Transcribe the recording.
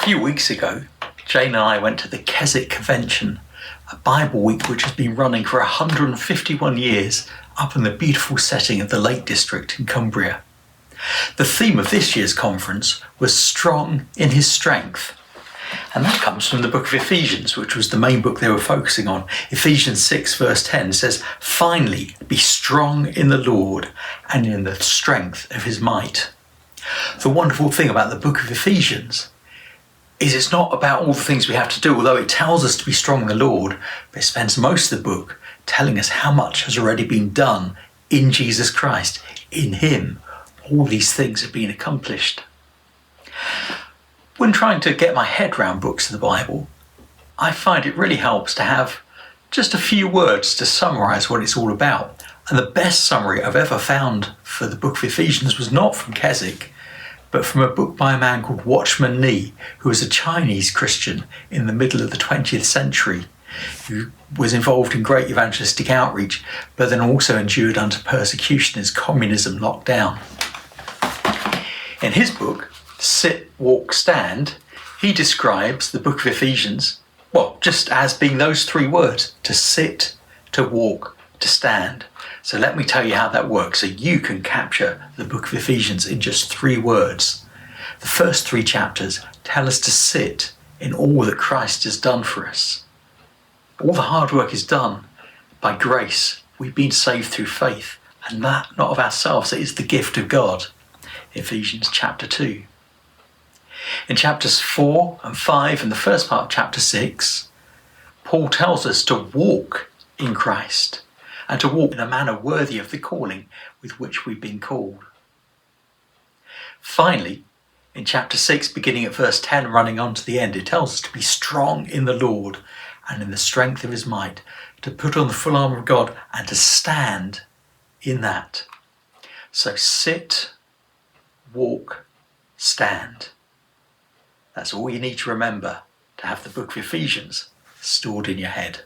few weeks ago, Jane and I went to the Keswick Convention, a Bible week which has been running for 151 years up in the beautiful setting of the Lake District in Cumbria. The theme of this year's conference was Strong in His Strength. And that comes from the book of Ephesians, which was the main book they were focusing on. Ephesians 6 verse 10 says, "Finally, be strong in the Lord and in the strength of his might." The wonderful thing about the book of Ephesians is it's not about all the things we have to do, although it tells us to be strong in the Lord, but it spends most of the book telling us how much has already been done in Jesus Christ. In him, all these things have been accomplished. When trying to get my head around books of the Bible, I find it really helps to have just a few words to summarise what it's all about. And the best summary I've ever found for the book of Ephesians was not from Keswick, but from a book by a man called Watchman Nee, who was a Chinese Christian in the middle of the 20th century, who was involved in great evangelistic outreach, but then also endured under persecution as communism locked down. In his book, Sit, Walk, Stand, he describes the book of Ephesians, just as being those three words: to sit, to walk, to stand. So let me tell you how that works so you can capture the book of Ephesians in just three words. The first three chapters tell us to sit in all that Christ has done for us. All the hard work is done by grace. We've been saved through faith, and that not of ourselves, it is the gift of God. Ephesians chapter 2. In chapters 4 and 5 and the first part of chapter 6, Paul tells us to walk in Christ and to walk in a manner worthy of the calling with which we've been called. Finally, in chapter 6, beginning at verse 10 and running on to the end, it tells us to be strong in the Lord and in the strength of his might, to put on the full armour of God and to stand in that. So sit, walk, stand. That's all you need to remember to have the book of Ephesians stored in your head.